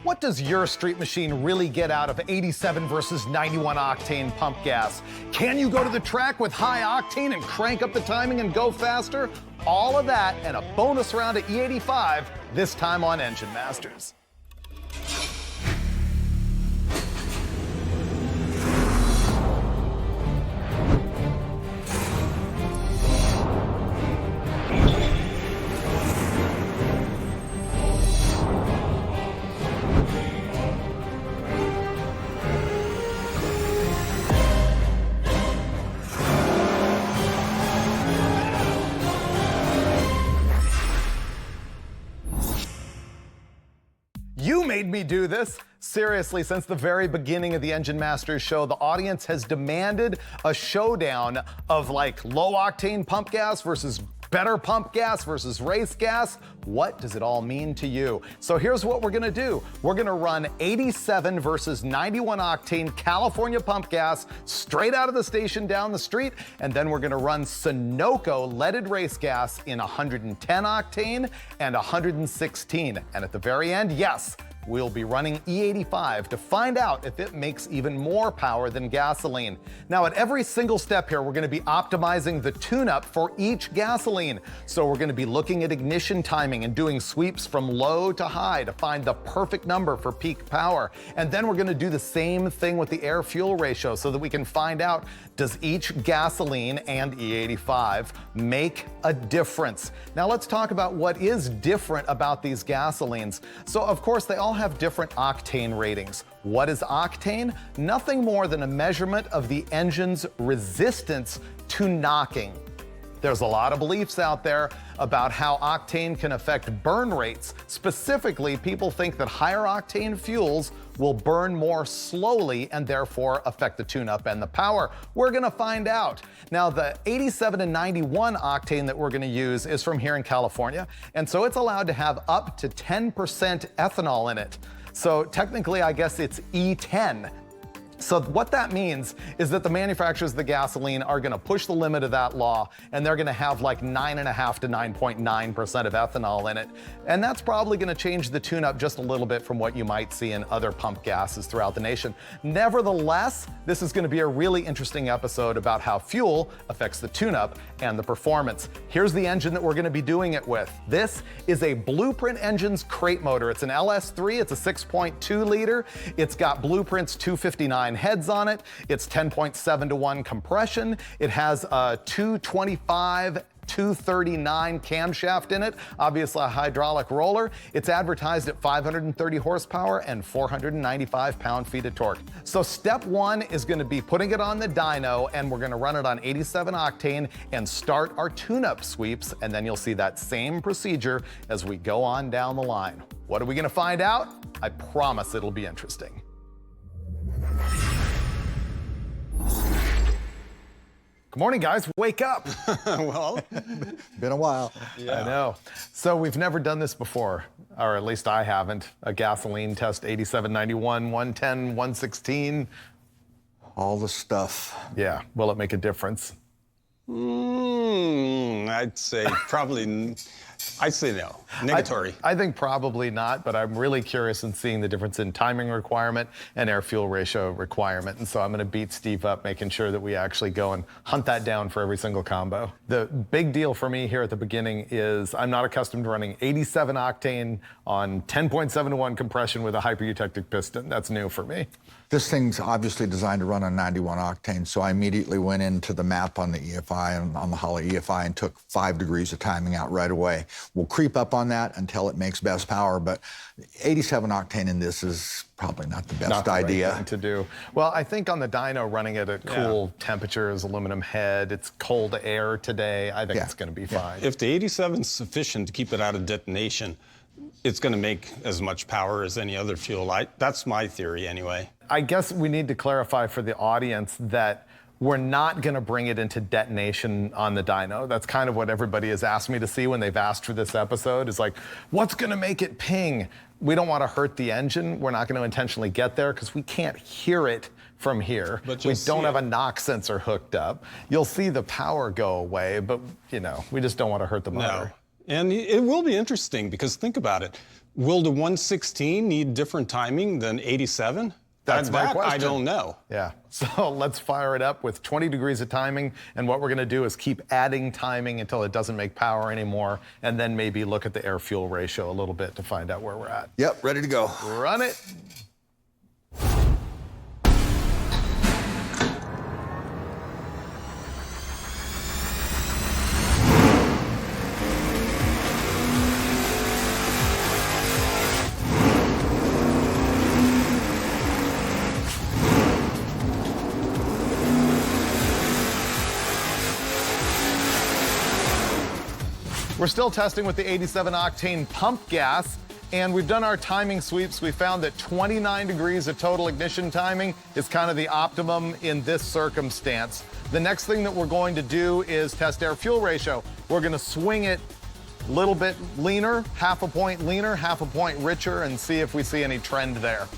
What does your street machine really get out of 87 versus 91 octane pump gas? Can you go to the track with high octane and crank up the timing and go faster? All of that and a bonus round of E85, this time on Engine Masters. You made me do this. Seriously, since the very beginning of the Engine Masters show, the audience has demanded a showdown of like low octane pump gas versus better pump gas versus race gas. What does it all mean to you? So here's what we're gonna do. We're gonna run 87 versus 91 octane California pump gas straight out of the station down the street, and then we're gonna run Sunoco leaded race gas in 110 octane and 116. And at the very end, yes, we'll be running E85 to find out if it makes even more power than gasoline. Now, at every single step here, we're gonna be optimizing the tune-up for each gasoline. So we're gonna be looking at ignition timing and doing sweeps from low to high to find the perfect number for peak power. And then we're gonna do the same thing with the air-fuel ratio so that we can find out, does each gasoline and E85 make a difference? Now let's talk about what is different about these gasolines. So of course, they all have different octane ratings. What is octane? Nothing more than a measurement of the engine's resistance to knocking. There's a lot of beliefs out there about how octane can affect burn rates. Specifically, people think that higher octane fuels will burn more slowly and therefore affect the tune-up and the power. We're gonna find out. Now, the 87 and 91 octane that we're gonna use is from here in California, and so it's allowed to have up to 10% ethanol in it. So technically, I guess it's E10. So what that means is that the manufacturers of the gasoline are gonna push the limit of that law, and they're gonna have like 9.5 to 9.9% of ethanol in it. And that's probably gonna change the tune-up just a little bit from what you might see in other pump gases throughout the nation. Nevertheless, this is gonna be a really interesting episode about how fuel affects the tune-up and the performance. Here's the engine that we're gonna be doing it with. This is a Blueprint Engines crate motor. It's an LS3, it's a 6.2 liter. It's got Blueprint's 259 heads on it. It's 10.7 to 1 compression. It has a 225 239 camshaft in it, obviously a hydraulic roller. It's advertised at 530 horsepower and 495 pound-feet of torque. So step one is gonna be putting it on the dyno, and we're gonna run it on 87 octane and start our tune-up sweeps, and then you'll see that same procedure as we go on down the line. What are we gonna find out? I promise it'll be interesting. Good morning, guys. Wake up. Well, been a while. Yeah. I know. So we've never done this before, or at least I haven't. A gasoline test, 87, 91, 110, 116. All the stuff. Yeah. Will it make a difference? I'd say probably. I'd say no. Negatory. I think probably not, but I'm really curious in seeing the difference in timing requirement and air-fuel ratio requirement. And so I'm going to beat Steve up, making sure that we actually go and hunt that down for every single combo. The big deal for me here at the beginning is I'm not accustomed to running 87 octane on 10.7 to 1 compression with a hyper-eutectic piston. That's new for me. This thing's obviously designed to run on 91 octane, so I immediately went into the map on the EFI and on the Holler EFI and took 5 degrees of timing out right away. We'll creep up on that until it makes best power, but 87 octane in this is probably not the best idea. Right thing to do. Well, I think on the dyno, running it at cool temperatures, aluminum head, it's cold air today. I think it's going to be fine. If the 87 is sufficient to keep it out of detonation, it's going to make as much power as any other fuel. That's my theory anyway. I guess we need to clarify for the audience that we're not going to bring it into detonation on the dyno. That's kind of what everybody has asked me to see when they've asked for this episode, is like, what's going to make it ping? We don't want to hurt the engine. We're not going to intentionally get there because we can't hear it from here. But we don't have a knock sensor hooked up. You'll see the power go away, but you know, we just don't want to hurt the motor. No. And it will be interesting because think about it. Will the 116 need different timing than 87? That's my question. I don't know. Yeah, so let's fire it up with 20 degrees of timing, and what we're gonna do is keep adding timing until it doesn't make power anymore, and then maybe look at the air-fuel ratio a little bit to find out where we're at. Yep, ready to go. Run it. We're still testing with the 87 octane pump gas, and we've done our timing sweeps. We found that 29 degrees of total ignition timing is kind of the optimum in this circumstance. The next thing that we're going to do is test air-fuel ratio. We're gonna swing it a little bit leaner, half a point leaner, half a point richer, and see if we see any trend there.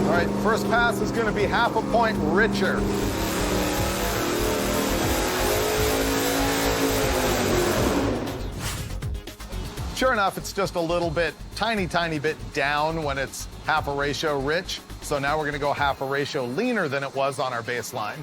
All right, first pass is gonna be half a point richer. Sure enough, it's just a little bit, tiny bit down when it's half a ratio rich. So now we're gonna go half a ratio leaner than it was on our baseline.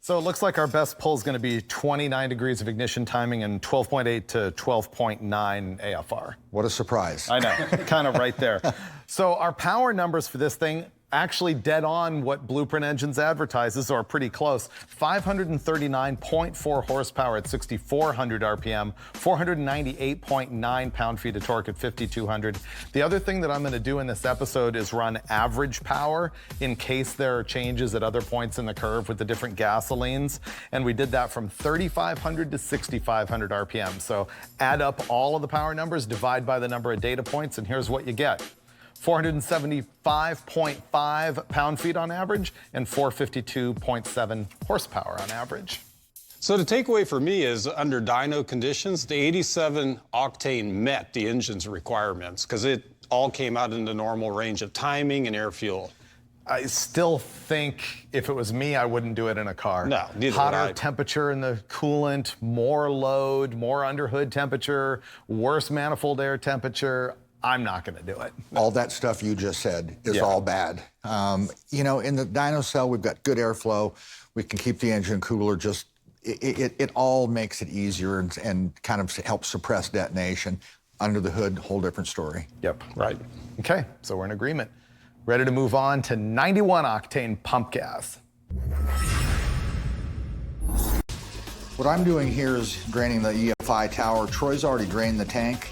So it looks like our best pull is going to be 29 degrees of ignition timing and 12.8 to 12.9 AFR. What a surprise. I know, kind of right there. So our power numbers for this thing actually dead on what Blueprint Engines advertises, or pretty close. 539.4 horsepower at 6,400 RPM, 498.9 pound-feet of torque at 5,200. The other thing that I'm gonna do in this episode is run average power in case there are changes at other points in the curve with the different gasolines. And we did that from 3,500 to 6,500 RPM. So add up all of the power numbers, divide by the number of data points, and here's what you get. 475.5 pound-feet on average and 452.7 horsepower on average. So the takeaway for me is, under dyno conditions, the 87 octane met the engine's requirements because it all came out in the normal range of timing and air fuel. I still think if it was me, I wouldn't do it in a car. No, neither would I. Hotter temperature in the coolant, more load, more underhood temperature, worse manifold air temperature. I'm not going to do it. All that stuff you just said is all bad. You know, in the dyno cell, we've got good airflow. We can keep the engine cooler. Just it all makes it easier and kind of helps suppress detonation. Under the hood, whole different story. Yep, right. Okay, so we're in agreement. Ready to move on to 91 octane pump gas. What I'm doing here is draining the EFI tower. Troy's already drained the tank.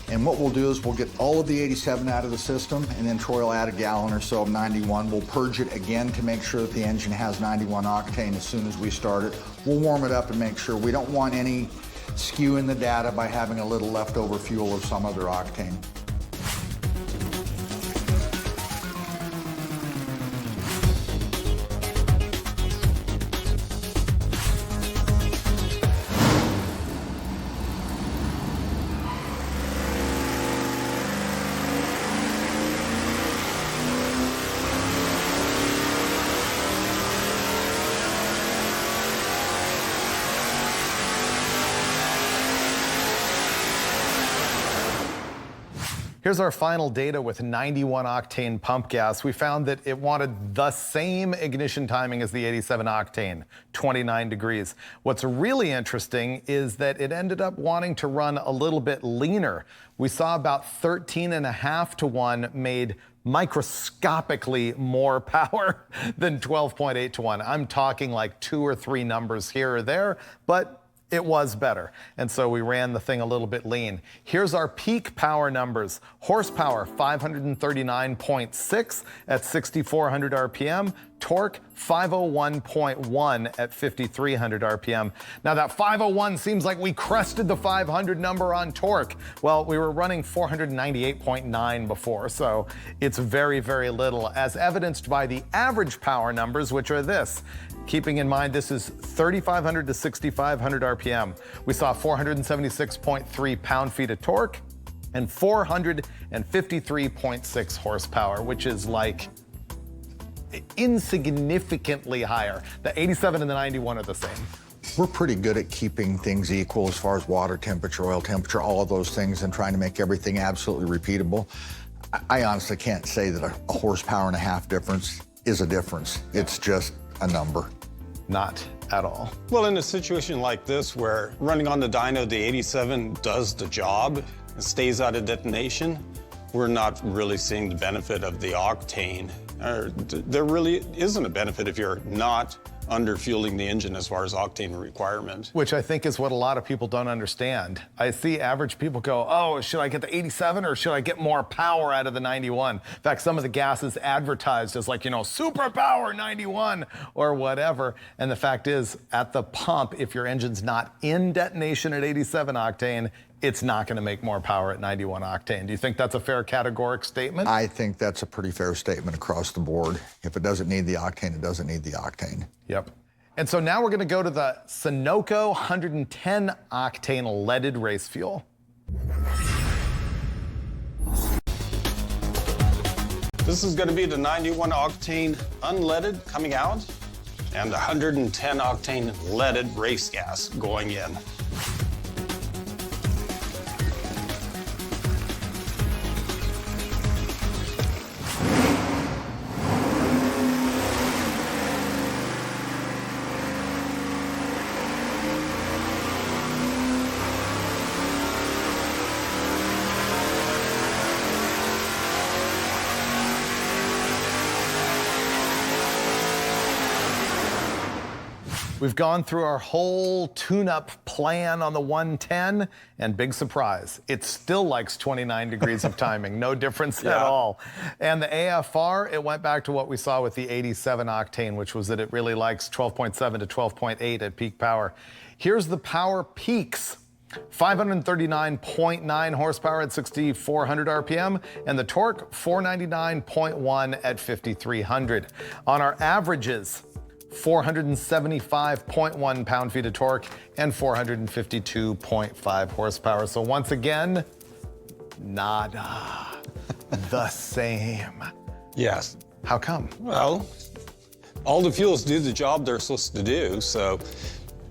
And what we'll do is we'll get all of the 87 out of the system, and then Troy will add a gallon or so of 91. We'll purge it again to make sure that the engine has 91 octane as soon as we start it. We'll warm it up and make sure. We don't want any skew in the data by having a little leftover fuel of some other octane. Here's our final data with 91 octane pump gas. We found that it wanted the same ignition timing as the 87 octane, 29 degrees. What's really interesting is that it ended up wanting to run a little bit leaner. We saw about 13.5 to 1 made microscopically more power than 12.8 to 1. I'm talking like 2 or 3 numbers here or there, but it was better. And so we ran the thing a little bit lean. Here's our peak power numbers. Horsepower, 539.6 at 6,400 RPM. Torque, 501.1 at 5,300 RPM. Now that 501 seems like we crested the 500 number on torque. Well, we were running 498.9 before, so it's very, very little, as evidenced by the average power numbers, which are this. Keeping in mind this is 3,500 to 6,500 RPM. We saw 476.3 pound-feet of torque and 453.6 horsepower, which is like insignificantly higher. The 87 and the 91 are the same. We're pretty good at keeping things equal as far as water temperature, oil temperature, all of those things, and trying to make everything absolutely repeatable. I honestly can't say that a horsepower and a half difference is a difference. It's just a number. Not at all. Well, in a situation like this where running on the dyno, the 87 does the job and stays out of detonation, we're not really seeing the benefit of the octane. There really isn't a benefit if you're not under-fueling the engine as far as octane requirement. Which I think is what a lot of people don't understand. I see average people go, oh, should I get the 87 or should I get more power out of the 91? In fact, some of the gas is advertised as like, you know, super power 91 or whatever. And the fact is, at the pump, if your engine's not in detonation at 87 octane, it's not going to make more power at 91 octane. Do you think that's a fair categoric statement? I think that's a pretty fair statement across the board. If it doesn't need the octane, it doesn't need the octane. Yep. And so now we're going to go to the Sunoco 110 octane leaded race fuel. This is going to be the 91 octane unleaded coming out and the 110 octane leaded race gas going in. We've gone through our whole tune-up plan on the 110, and big surprise, it still likes 29 degrees of timing, no difference at all. And the AFR, it went back to what we saw with the 87 octane, which was that it really likes 12.7 to 12.8 at peak power. Here's the power peaks. 539.9 horsepower at 6,400 RPM, and the torque, 499.1 at 5,300. On our averages, 475.1 pound-feet of torque and 452.5 horsepower. So once again, nada, the same. Yes. How come? Well, all the fuels do the job they're supposed to do, so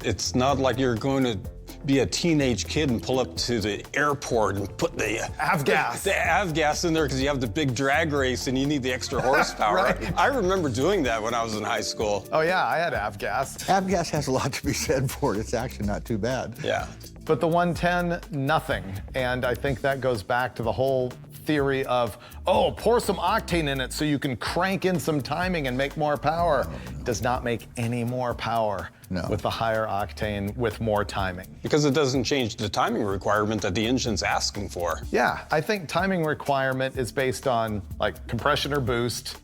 it's not like you're going to be a teenage kid and pull up to the airport and put the avgas. The avgas in there because you have the big drag race and you need the extra horsepower. Right. I remember doing that when I was in high school. Oh yeah, I had avgas. Avgas has a lot to be said for it. It's actually not too bad. Yeah. But the 110, nothing. And I think that goes back to the whole theory of, oh, pour some octane in it so you can crank in some timing and make more power. Does not make any more power with the higher octane with more timing. Because it doesn't change the timing requirement that the engine's asking for. Yeah, I think timing requirement is based on like compression or boost,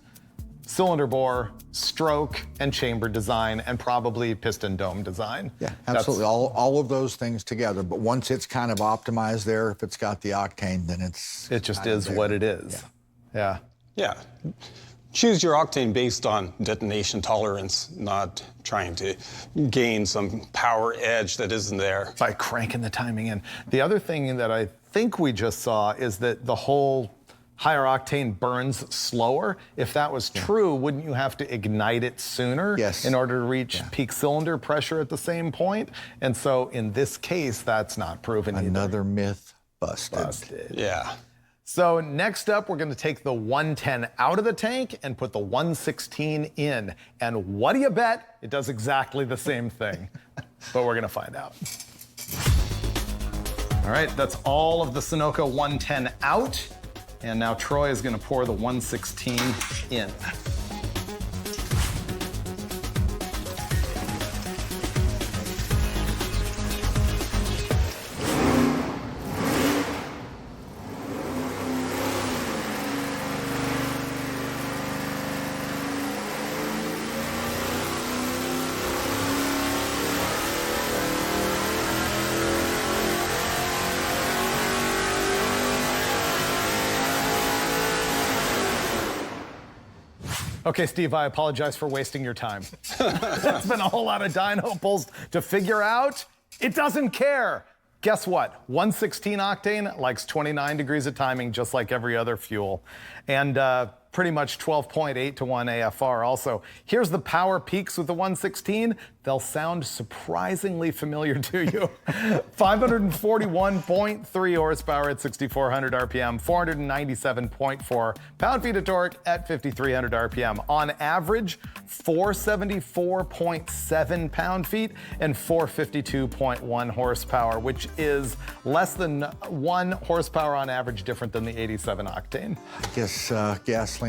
cylinder bore, stroke, and chamber design, and probably piston dome design. Yeah, absolutely. All of those things together. But once it's kind of optimized there, if it's got the octane, then it just is what it is. Yeah. Yeah. Choose your octane based on detonation tolerance, not trying to gain some power edge that isn't there. By cranking the timing in. The other thing that I think we just saw is that the whole higher octane burns slower. If that was true, wouldn't you have to ignite it sooner in order to reach peak cylinder pressure at the same point? And so in this case, that's not proven either. Another myth busted. Yeah. So next up, we're going to take the 110 out of the tank and put the 116 in. And what do you bet? It does exactly the same thing. But we're going to find out. All right, that's all of the Sunoco 110 out. And now Troy is going to pour the 116 in. Okay, Steve, I apologize for wasting your time. It's been a whole lot of dyno pulls to figure out. It doesn't care. Guess what? 116 octane likes 29 degrees of timing, just like every other fuel. And pretty much 12.8 to 1 AFR also. Here's the power peaks with the 116. They'll sound surprisingly familiar to you. 541.3 horsepower at 6,400 RPM, 497.4 pound-feet of torque at 5,300 RPM. On average, 474.7 pound-feet and 452.1 horsepower, which is less than 1 horsepower on average different than the 87 octane. I guess gasoline's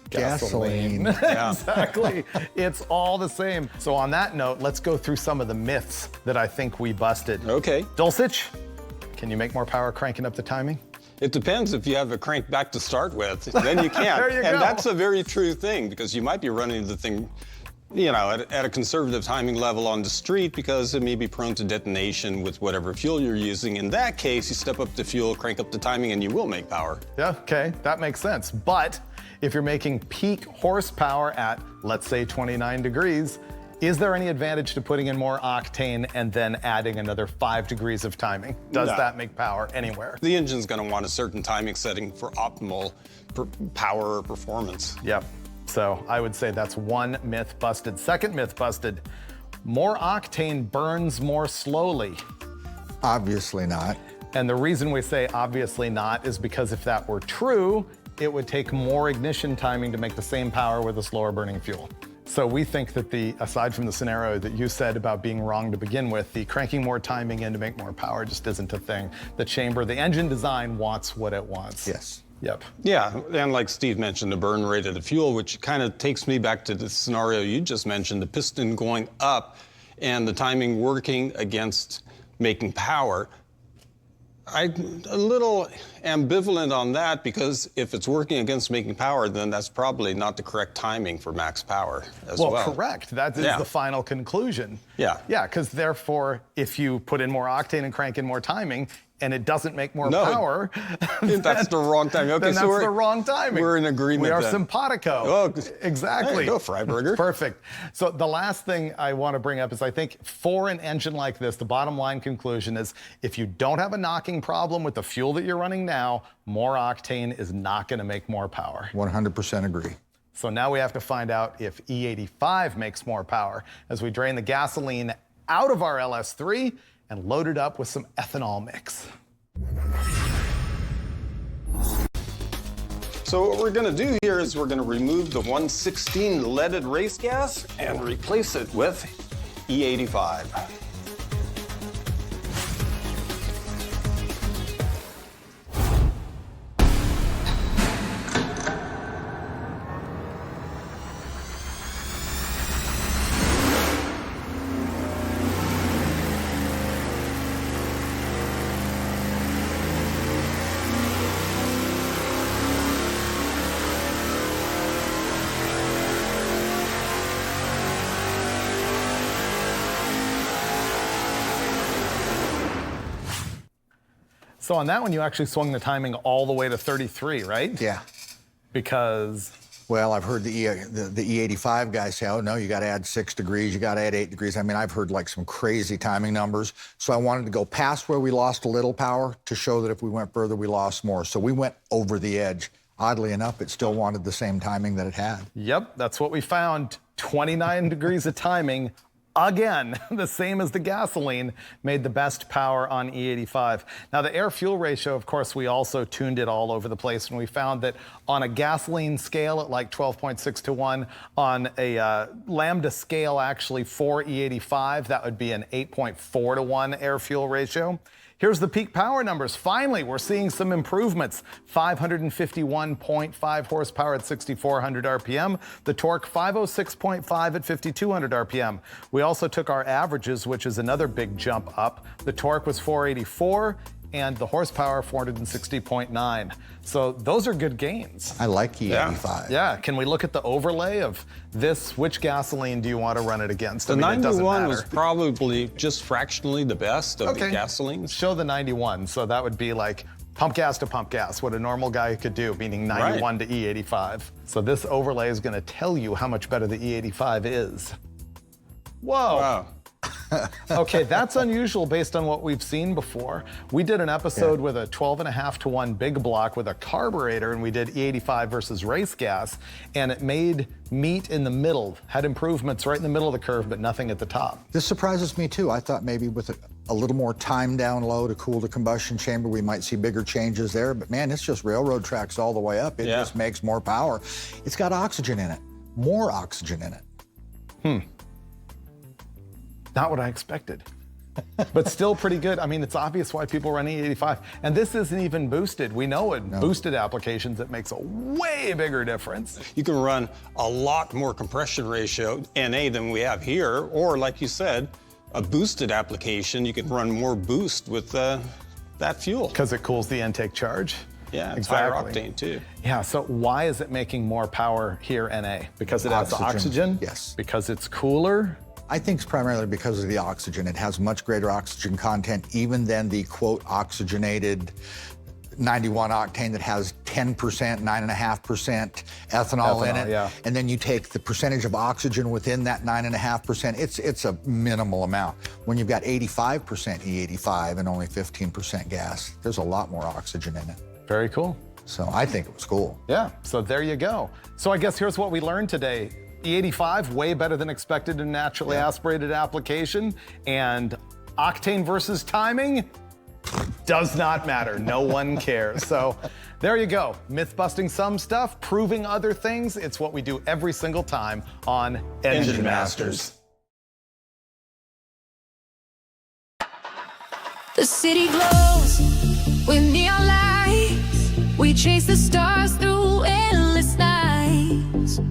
gasoline. Yeah. Exactly. It's all the same. So on that note, let's go through some of the myths that I think we busted. Okay. Dulcich, can you make more power cranking up the timing? It depends. If you have a crank back to start with, then you can. There you and go. That's a very true thing, because you might be running the thing, you know, at a conservative timing level on the street, because it may be prone to detonation with whatever fuel you're using. In that case, you step up the fuel, crank up the timing, and you will make power. Yeah, okay, that makes sense. But if you're making peak horsepower at, let's say, 29 degrees, is there any advantage to putting in more octane and then adding another 5 degrees of timing? Does No. that make power anywhere? The engine's going to want a certain timing setting for optimal power or performance. Yep. So I would say that's one myth busted. Second myth busted, more octane burns more slowly. Obviously not. And the reason we say obviously not is because if that were true, it would take more ignition timing to make the same power with a slower burning fuel. So we think that aside from the scenario that you said about being wrong to begin with, the cranking more timing in to make more power just isn't a thing. The engine design wants what it wants. Yes. Yep. Yeah, and like Steve mentioned, the burn rate of the fuel, which kind of takes me back to the scenario you just mentioned, the piston going up and the timing working against making power. I'm a little ambivalent on that, because if it's working against making power, then that's probably not the correct timing for max power as well. Well, correct. That is the final conclusion. Yeah. Yeah, because therefore, if you put in more octane and crank in more timing, and it doesn't make more power, that's the wrong timing. Okay, then so that's the wrong timing. We're in agreement. We are then. simpatico. Oh, exactly. There you go, Freiburger. Perfect. So the last thing I want to bring up is, I think for an engine like this, the bottom line conclusion is, if you don't have a knocking problem with the fuel that you're running now, more octane is not going to make more power. 100% agree. So now we have to find out if E85 makes more power as we drain the gasoline out of our LS3 and load it up with some ethanol mix. So what we're going to do here is we're going to remove the 116 leaded race gas and replace it with E85. So on that one, you actually swung the timing all the way to 33, right? Yeah. Because? Well, I've heard the E85 guys say, oh no, you got to add 6 degrees, you got to add 8 degrees. I mean, I've heard like some crazy timing numbers. So I wanted to go past where we lost a little power to show that if we went further, we lost more. So we went over the edge. Oddly enough, it still wanted the same timing that it had. Yep, that's what we found. 29 degrees of timing. Again, the same as the gasoline, made the best power on E85. Now the air-fuel ratio, of course, we also tuned it all over the place, and we found that on a gasoline scale at like 12.6 to 1, on a Lambda scale actually for E85, that would be an 8.4 to 1 air-fuel ratio. Here's the peak power numbers. Finally, we're seeing some improvements. 551.5 horsepower at 6,400 RPM. The torque, 506.5 at 5,200 RPM. We also took our averages, which is another big jump up. The torque was 484, and the horsepower, 460.9. So those are good gains. I like E85. Yeah, can we look at the overlay of this? Which gasoline do you want to run it against? The I mean, it doesn't 91 matter. was probably just fractionally the best of the gasolines. Show the 91. So that would be like Pump gas to pump gas, what a normal guy could do, meaning 91 to E85. So this overlay is going to tell you how much better the E85 is. Whoa. Wow. Okay, that's unusual based on what we've seen before. We did an episode with a 12.5 to 1 big block with a carburetor, and we did E85 versus race gas, and it made meat in the middle, had improvements right in the middle of the curve, but nothing at the top. This surprises me too. I thought maybe with a little more time down low to cool the combustion chamber, we might see bigger changes there, but man, it's just railroad tracks all the way up. It just makes more power. It's got oxygen in it, more oxygen in it. Not what I expected, but still pretty good. I mean, it's obvious why people run E85. And this isn't even boosted. We know in boosted applications, it makes a way bigger difference. You can run a lot more compression ratio, NA, than we have here, or like you said, a boosted application, you can run more boost with that fuel. Because it cools the intake charge. Yeah, it's higher octane too. Yeah, so why is it making more power here, NA? Because it has oxygen? Yes. Because it's cooler? I think it's primarily because of the oxygen. It has much greater oxygen content even than the, quote, oxygenated 91 octane that has 10%, 9.5% ethanol in it. Yeah. And then you take the percentage of oxygen within that 9.5%, it's a minimal amount. When you've got 85% E85 and only 15% gas, there's a lot more oxygen in it. Very cool. So I think it was cool. Yeah, so there you go. So I guess here's what we learned today. E85, way better than expected in naturally aspirated application. And octane versus timing does not matter. No one cares. So there you go. Myth busting some stuff, proving other things. It's what we do every single time on Engine Masters. The city glows with neon lights. We chase the stars through endless nights.